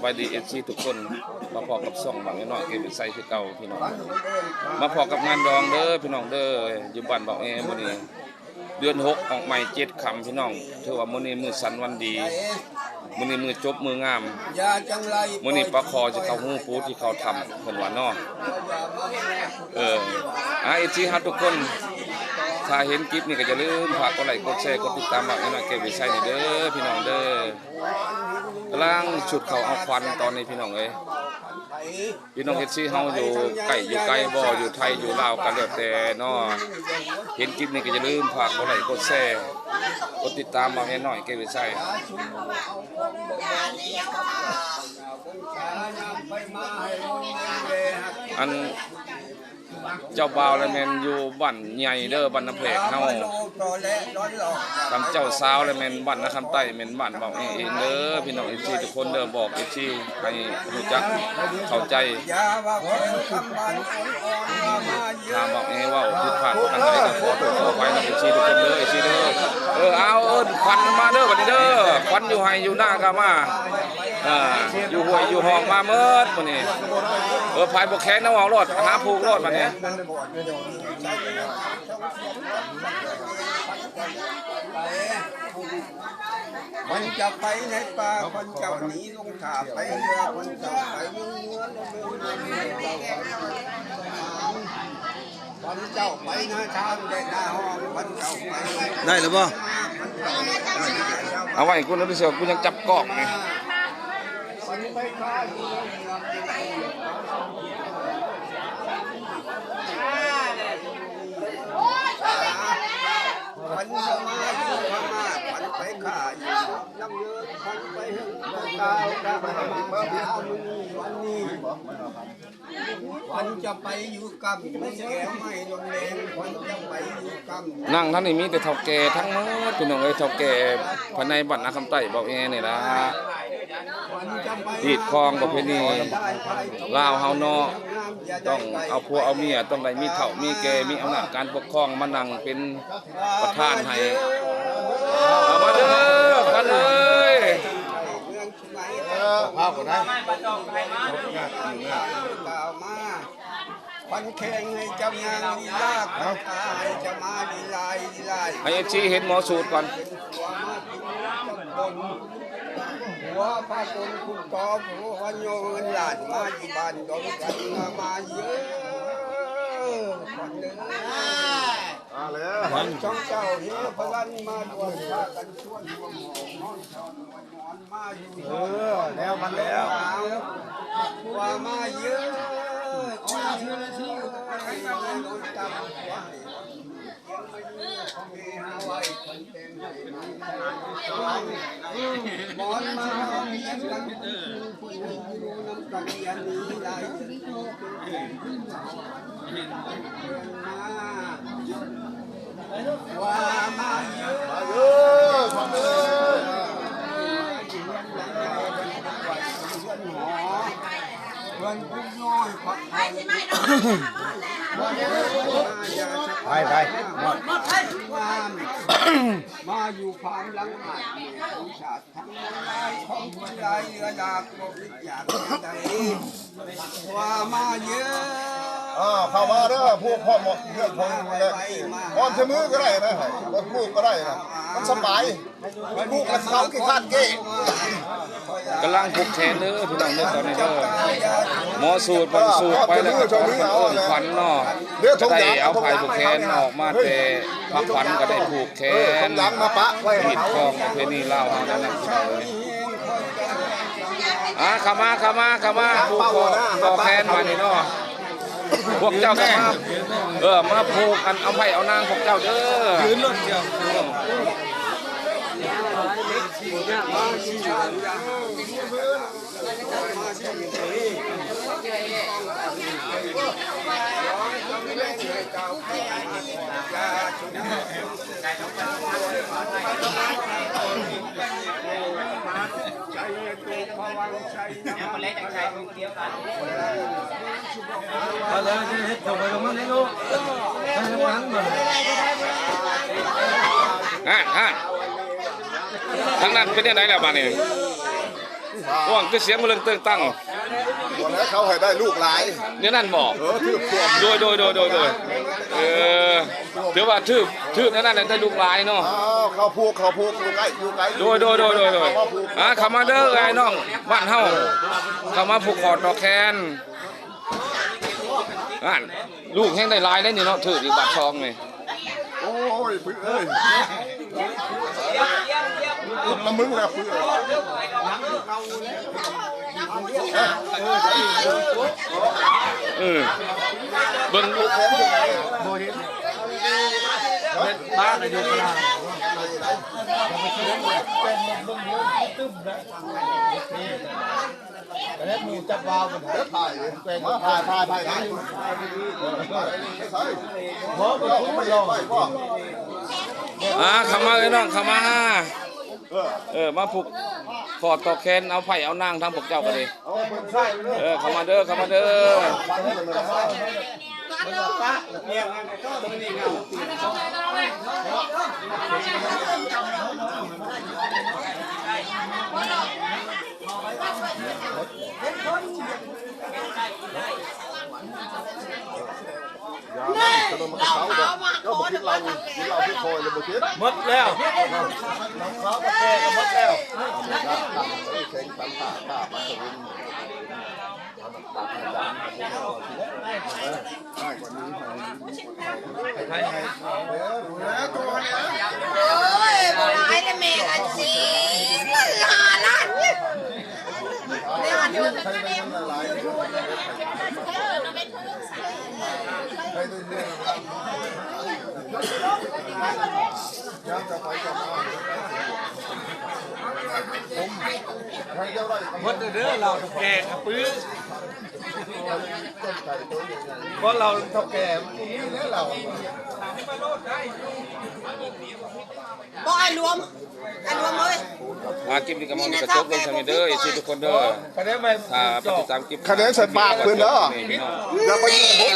บายดีเอฟซีทุกคนมาพอกับซ่องบางน้อยเก็บใส่คือเก่าพี่น้องมาพอกับงานดองเด้อพี่น้องเด้ออยู่บ้านเบาแอมื้อนี้เดือน6ออกใหม่7ค่ำพี่น้องถือว่ามื้อนี้มื้อสันวันดีมื้อนี้มื้อจบมื้องามมื้อนี้ปลาคอสิเข้าหูปูที่เขาทำเพิ่นว่าเนาะFC ฮักทุกคนถ้าเห็นคลิปนี้ก็อย่าลืมฝากกดไลค์กดแชร์กดติดตามบางน้อยเก็บไว้ใช้เด้อพี่น้องเด้อกำลังชุดเขาเอาควันตอนนี้พี่น้องเอ้ยพี่น้องเอฟซีเฮาอยู่ไกลบ่อยู่ไทยอยู่ลาวกันแล้วแต่เนาะเห็นคลิปนี้ก็อย่าลืมฝากกดไลค์กดแชร์กดติดตามบางน้อยเก็บไว้ใช้อันเจ้าบ่าวและแม่นอยู่บ้านใหญ่เด้อบ้านน้ำแพกเฮาคำเจ้าสาวและแม่นบ้านนาคำใต้แม่นบ้านเบาเองเด้อพี่น้อง FC ทุกคนเด้อบอก FC ให้รู้จักเข้าใจถ้าบอกว่าผิดพลาดอันใดก็ขอโทษขออภัยนะ FC ทุกคนเด้อ FC เด้อเอาควันมาเด้อบัดนี้เด้อควันอยู่ไห้อยู่หน้าก็มาอยู่ห้วยอยู่ห้องมาเมิดมื้อนี้ภายบ่แค้นเอาเอารถหาผูกรถบัดนี้คนจะไปในป่าคนเจ้าหนีลงขาไปเรือคนเจ้าไปเมืองคนเจ้าไปหน้าทางได้หน้าห้องคนเจ้าไปได้หรือเปล่าเอาไว้กูนึกเสียกูยังจับกอกนี่พันจะมาอยู่พม่าพันไปข่าอยู่น้ำเลือดพันไปหึงตาตามาเช้าวันนี้พันจะไปอยู่กับไม่แก่ไม่ลงแรงพันจะไปอยู่กับนั่งท่านนี่มีแต่เฒ่าแก่ทั้งหมดพี่น้องเอ้ยเฒ่าแก่ภายในบ้านนาคำใต้เบาแอนี่ล่ะฮีดคองประเพณีลาวเฮาเนาะต้องเอาผัวเอาเมียต้องได้มีเฒ่ามีแก่มีอำนาจการปกครองมานั่งเป็นประธานให้เอามาเด้อกันเลยภาพคนไหนกล่าวมาพันแข่งให้เจ้างานลีลาขายจะมาลีลายลีลายให้ชี้เห็นหมอสูตรก่อนหัวพาคนคุณตอบหัวโยนหลานมาอยู่บ้านดงกันมาเยอะคนเดินวันช่องเจ้าเฮพลันมาดวงพากันชวนหัวหมอนนอนชอนหัวนอนมาอยู่แล้วมันแล้วว่ามาเยอะมาเยอะใครมาโดนตับมอนมาเลี้ยงกันผู้หญิงดูน้ำกันยันนี้ได้ถึงโลกว่ามาเยอะมาเยอะเพื่อนผู้น้อยพักไปหมดมาอยู่ความหลังหาชาติทั้งหลายของผู้ใดเรือดาบบอกอยากใดว่ามาเยอะเข้ามาเด้อพวกพ่อหมดเรื่องคนเลยอ่อนเสมอก็ได้นะรถพูกก็ได้นะมันสบายพูกกันเขาขี้คาดเก้กำลังผูกแขนเด้อพี่น้องเด้อตอนนี้เด้อหมอสูตรมันสูตรไปแล้วก็ขวัญเนาะได้เอาไผ่ผูกแขนออกมาแต่พักขวัญก็ได้ผูกแขนมีดคองประเพณีลาวเฮานั่นน่ะพี่น้องเอ้ยเข้ามาผูกคอแขนมานี่เนาะพวกเจ้าก็มาผูกกันเอาไผ่เอานางพวกเจ้าเด้อยืนรถเดียวคนเล็กจากชายคนเดียวกันอะไรจะเห็ดส่งไปตรงนั้นให้ลูกให้ทำงานเหมือนทั้งนั้นเป็นยังไงแล้วบ้านนี้ ว่างคือเสียงมันเรื่องเติงตั้ง วันนี้เขาให้ได้ลูกหลาย เนี่ยนั่นบอก ถือท่วม โดยเดี๋ยวว่าทืบนั่นได้ลูกหลายเนาะ เขาพูกอยู่ใกล้โดยเข้ามาเด้อไอ้น้องบ้านเฮาเข้ามาผูกคอต่อแขนลูกแห้งได้หลายได้นี่เนาะถืออีกบาททองนี่ โอ้ยพึ่งเอ้ยละมึงแล้วพึ่งเบิ่ง บ้านอยู่กลางแล้วมูจับวาวมัน ถ่ายมาถ่ายเพราะมันไม่ลอง เข้ามาเลยน้องเข้ามามาผูกคอต่อแขนเอาไผ่เอานางทำพวกเจ้ากันเลยเข้ามาเด้อก็บอกคิดเราที่คอยเลยบอกคิด หมดแล้วเขาก็แก่ก็หมดแล้ว แข่งตันตามาสวินได้กว่านี้ใคร เอ้ยบ่ร้ายเลยแม่กันสิ5 ล้านเนี่ยเนี่ยเดี๋ยวจะได้หมดเด้อเราเท่าแก่กับปื้อเพราะเราเท่าแก่นี่แล้วเรา บ่ไอ้รวมเลย คลิปนี้ก็มองกระจบลงทางนี้เด้ออย่าชื่อทุกคนเด้อ คะแนนไม่ ถ้าไปติดตามคลิป คะแนนใส่ปากเพื่อนเด้อ นี่พี่น้อง อย่าไปยิงผม